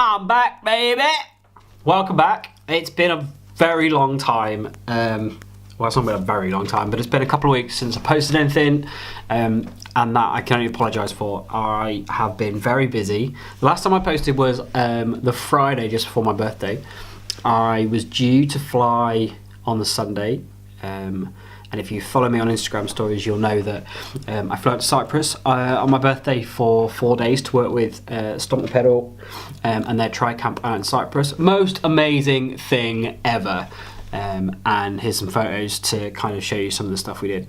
I'm back, baby. Welcome back. It's been a very long time. Well, it's not been a very long time, but it's been a couple of weeks since I posted anything, and that I can only apologise for. I have been very busy. The last time I posted was the Friday just before my birthday. I was due to fly on the Sunday, and if you follow me on Instagram stories, you'll know that I flew out to Cyprus on my birthday for 4 days to work with Stomp the Pedal and their tri-camp out in Cyprus. Most amazing thing ever. And here's some photos to kind of show you some of the stuff we did.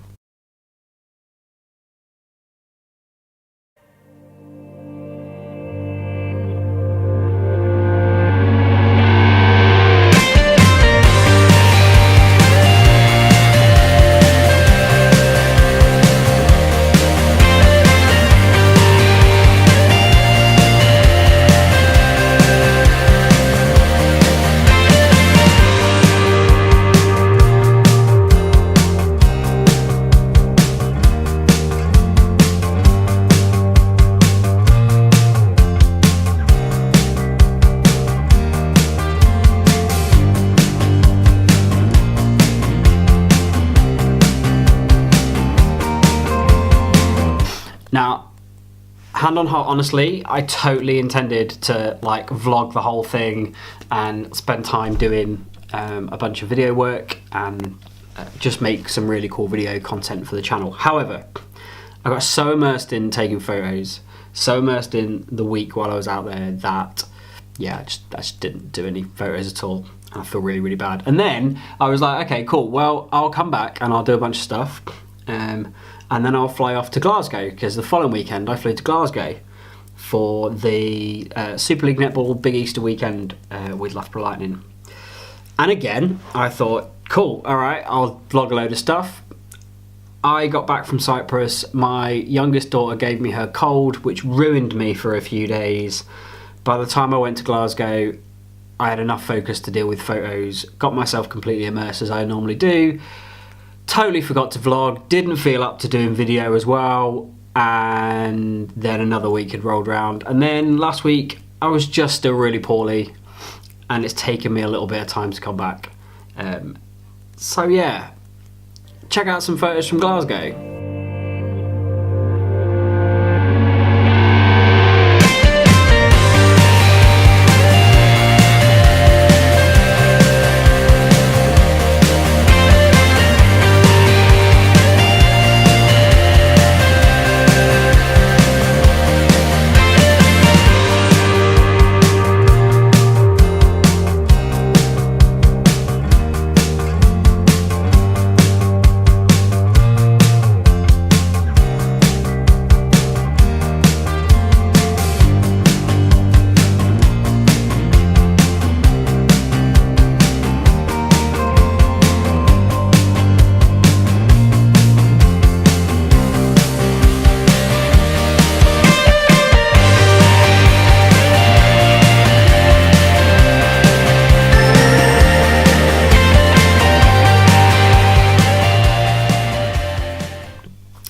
Now, hand on heart, honestly, I totally intended to like vlog the whole thing and spend time doing a bunch of video work and just make some really cool video content for the channel. However, I got so immersed in taking photos, so immersed in the week while I was out there that, yeah, I just didn't do any photos at all. And I feel really, really bad. And then I was like, okay, cool. Well, I'll come back and I'll do a bunch of stuff. And then I'll fly off to Glasgow, because the following weekend I flew to Glasgow for the Super League Netball Big Easter weekend with Loughborough Lightning. And again, I thought, cool, all right, I'll vlog a load of stuff. I got back from Cyprus, my youngest daughter gave me her cold, which ruined me for a few days. By the time I went to Glasgow, I had enough focus to deal with photos, got myself completely immersed as I normally do. Totally forgot to vlog, didn't feel up to doing video as well, and then another week had rolled around. And then last week, I was just still really poorly, and it's taken me a little bit of time to come back. So yeah, check out some photos from Glasgow.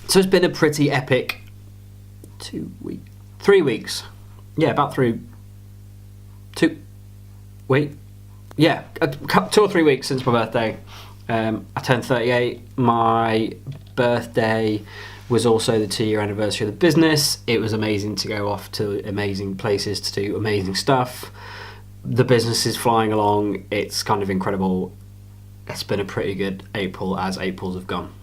So it's been a pretty epic 3 weeks. Yeah, about 2 or 3 weeks since my birthday. I turned 38. My birthday was also the 2-year anniversary of the business. It was amazing to go off to amazing places to do amazing stuff. The business is flying along. It's kind of incredible. It's been a pretty good April, as Aprils have gone.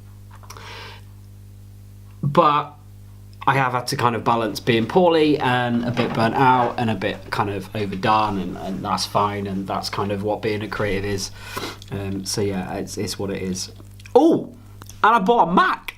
But I have had to kind of balance being poorly and a bit burnt out and a bit kind of overdone, and that's fine, and that's kind of what being a creative is. So yeah, it's what it is. Oh, and I bought a Mac.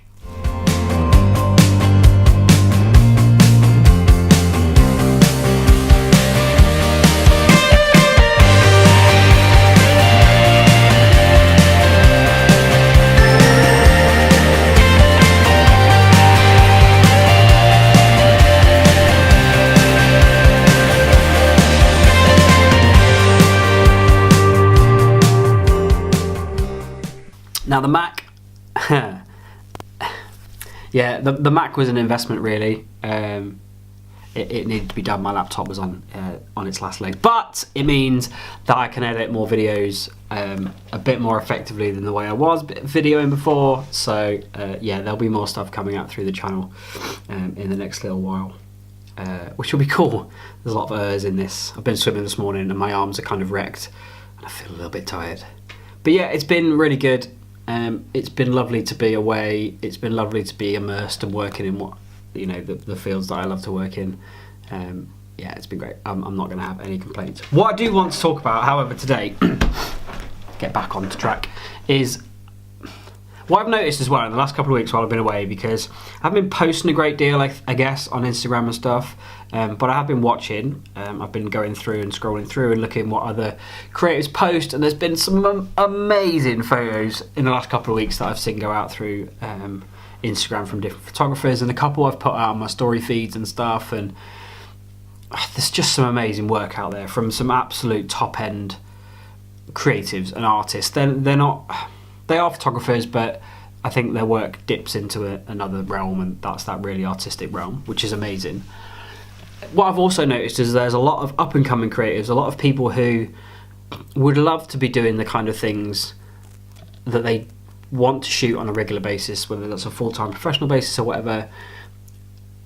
Now the Mac, yeah, the Mac was an investment really. it needed to be done. My laptop was on its last legs, but it means that I can edit more videos a bit more effectively than the way I was videoing before. So yeah, there'll be more stuff coming out through the channel in the next little while, which will be cool. There's a lot of errs in this. I've been swimming this morning and my arms are kind of wrecked and I feel a little bit tired. But yeah, it's been really good. It's been lovely to be away. It's been lovely to be immersed and working in what, you know, the fields that I love to work in. Yeah, it's been great. I'm not going to have any complaints. What I do want to talk about, however, today, get back onto track, is what I've noticed as well in the last couple of weeks while I've been away, because I've been posting a great deal, I guess, on Instagram and stuff, but I have been watching. I've been going through and scrolling through and looking what other creators post, and there's been some amazing photos in the last couple of weeks that I've seen go out through Instagram from different photographers, and a couple I've put out on my story feeds and stuff, and there's just some amazing work out there from some absolute top end creatives and artists. They are photographers, but I think their work dips into another realm, and that's that really artistic realm, which is amazing. What I've also noticed is there's a lot of up and coming creatives, a lot of people who would love to be doing the kind of things that they want to shoot on a regular basis, whether that's a full-time professional basis or whatever,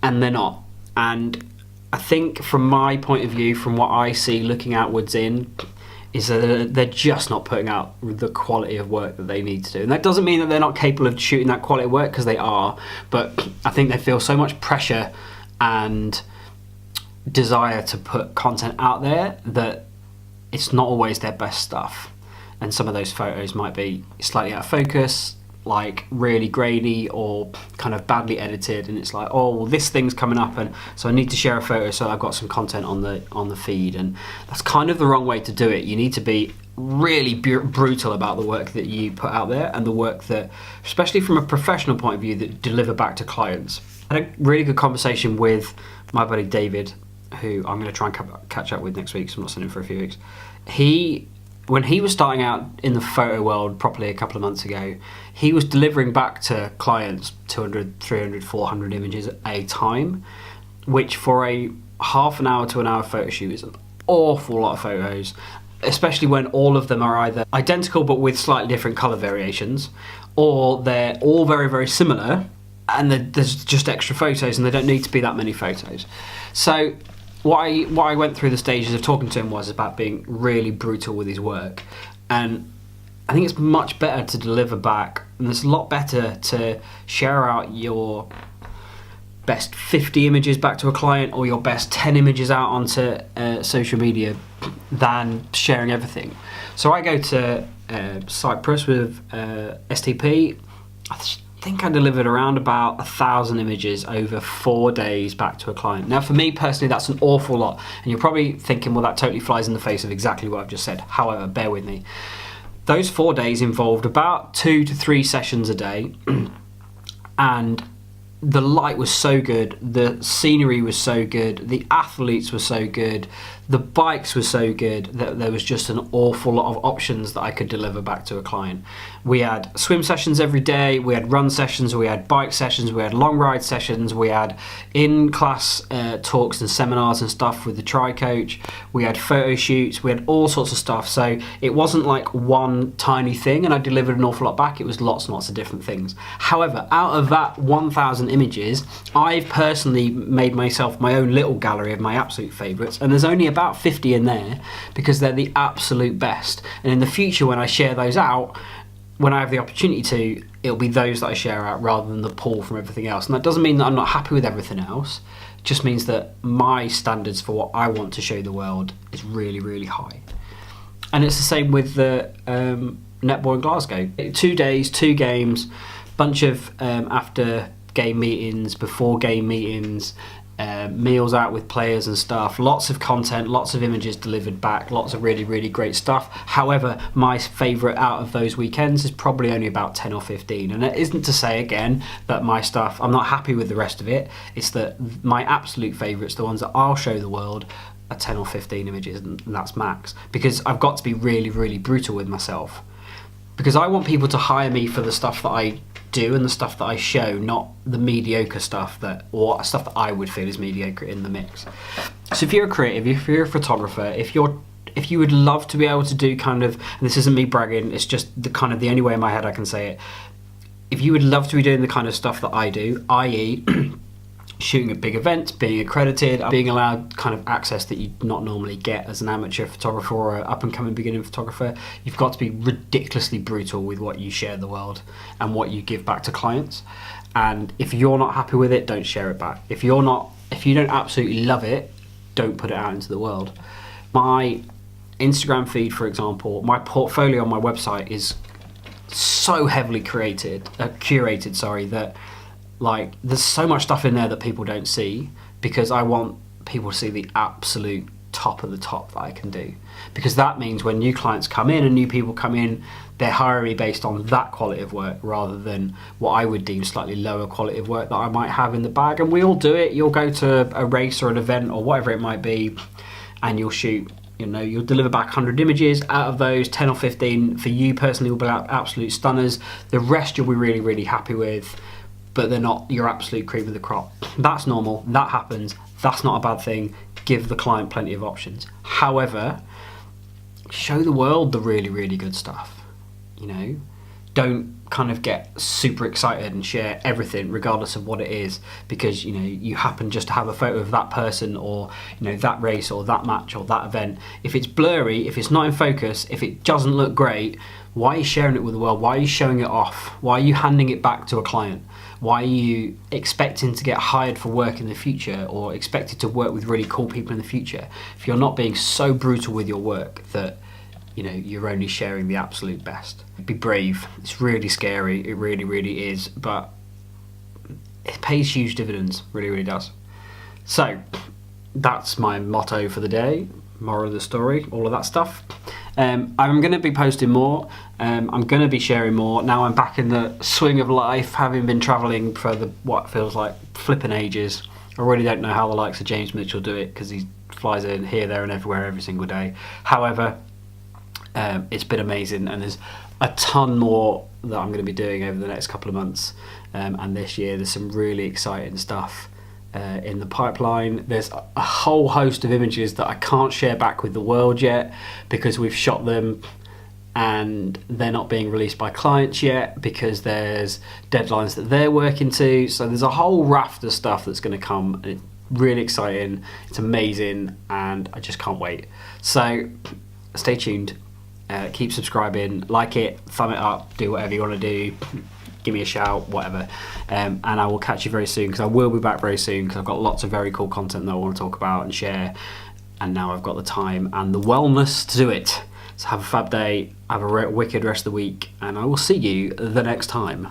and they're not. And I think from my point of view, from what I see looking outwards in, is that they're just not putting out the quality of work that they need to do. And that doesn't mean that they're not capable of shooting that quality of work, because they are, but I think they feel so much pressure and desire to put content out there that it's not always their best stuff. And some of those photos might be slightly out of focus, like really grainy or kind of badly edited, and it's like, oh well, this thing's coming up, and so I need to share a photo so I've got some content on the feed. And that's kind of the wrong way to do it. You need to be really brutal about the work that you put out there, and the work that, especially from a professional point of view, that deliver back to clients. I had a really good conversation with my buddy David, who I'm going to try and catch up with next week, so I'm not seeing him for a few weeks. When he was starting out in the photo world properly a couple of months ago, he was delivering back to clients 200, 300, 400 images at a time, which for a half an hour to an hour photo shoot is an awful lot of photos, especially when all of them are either identical but with slightly different colour variations, or they're all very, very similar and there's just extra photos and they don't need to be that many photos. So what I went through the stages of talking to him was about being really brutal with his work, and I think it's much better to deliver back, and it's a lot better to share out your best 50 images back to a client or your best 10 images out onto social media than sharing everything. So I go to Cyprus with STP. I think I delivered around about 1,000 images over 4 days back to a client. Now for me personally, that's an awful lot, and you're probably thinking, well, that totally flies in the face of exactly what I've just said. However, bear with me. Those 4 days involved about 2 to 3 sessions a day, and the light was so good, the scenery was so good, the athletes were so good, the bikes were so good that there was just an awful lot of options that I could deliver back to a client. We had swim sessions every day, we had run sessions, we had bike sessions, we had long ride sessions, we had in-class talks and seminars and stuff with the tri-coach, we had photo shoots, we had all sorts of stuff. So it wasn't like one tiny thing and I delivered an awful lot back, it was lots and lots of different things. However, out of that 1,000 images, I've personally made myself my own little gallery of my absolute favourites, and there's only about 50 in there because they're the absolute best. And in the future, when I share those out, when I have the opportunity to, it'll be those that I share out rather than the pull from everything else. And that doesn't mean that I'm not happy with everything else. It just means that my standards for what I want to show the world is really, really high. And it's the same with the netball in Glasgow. 2 days, 2 games, bunch of after game meetings, before game meetings, meals out with players and stuff, lots of content, lots of images delivered back, lots of really, really great stuff. However, my favourite out of those weekends is probably only about 10 or 15, and it isn't to say again that my stuff, I'm not happy with the rest of it, it's that my absolute favourites, the ones that I'll show the world, are 10 or 15 images, and that's max, because I've got to be really, really brutal with myself, because I want people to hire me for the stuff that I do and the stuff that I show, not the mediocre stuff or stuff that I would feel is mediocre in the mix. So if you're a creative, if you're a photographer, if you would love to be able to do kind of, and this isn't me bragging, it's just the only way in my head I can say it. If you would love to be doing the kind of stuff that I do, i.e. shooting at big events, being accredited, being allowed kind of access that you'd not normally get as an amateur photographer or an up-and-coming beginning photographer, you've got to be ridiculously brutal with what you share the world and what you give back to clients. And if you're not happy with it, don't share it back. If you don't absolutely love it, don't put it out into the world. My Instagram feed, for example, my portfolio on my website is so heavily curated, that like there's so much stuff in there that people don't see, because I want people to see the absolute top of the top that I can do, because that means when new clients come in and new people come in, they're hiring me based on that quality of work rather than what I would deem slightly lower quality of work that I might have in the bag. And we all do it. You'll go to a race or an event or whatever it might be, and you'll shoot, you'll deliver back 100 images. Out of those, 10 or 15 for you personally will be absolute stunners. The rest you'll be really, really happy with, but they're not your absolute cream of the crop. That's normal, that happens, that's not a bad thing. Give the client plenty of options. However, show the world the really, really good stuff. Don't kind of get super excited and share everything regardless of what it is, because you happen just to have a photo of that person or that race or that match or that event. If it's blurry, if it's not in focus, if it doesn't look great, why are you sharing it with the world? Why are you showing it off? Why are you handing it back to a client? Why are you expecting to get hired for work in the future or expected to work with really cool people in the future if you're not being so brutal with your work that you're only sharing the absolute best? Be brave. It's really scary. It really, really is. But it pays huge dividends. Really, really does. So that's my motto for the day. Moral of the story. All of that stuff. I'm going to be posting more. I'm going to be sharing more. Now I'm back in the swing of life, having been travelling for what feels like flipping ages. I really don't know how the likes of James Mitchell do it, because he flies in here, there and everywhere every single day. However, it's been amazing, and there's a ton more that I'm going to be doing over the next couple of months, and this year there's some really exciting stuff in the pipeline. There's a whole host of images that I can't share back with the world yet, because we've shot them and they're not being released by clients yet because there's deadlines that they're working to. So there's a whole raft of stuff that's going to come, and it's really exciting, it's amazing, and I just can't wait. So stay tuned. Keep subscribing, like it, thumb it up, do whatever you want to do, give me a shout, whatever, and I will catch you very soon, because I will be back very soon, because I've got lots of very cool content that I want to talk about and share, and now I've got the time and the wellness to do it. So have a fab day, have a wicked rest of the week, and I will see you the next time.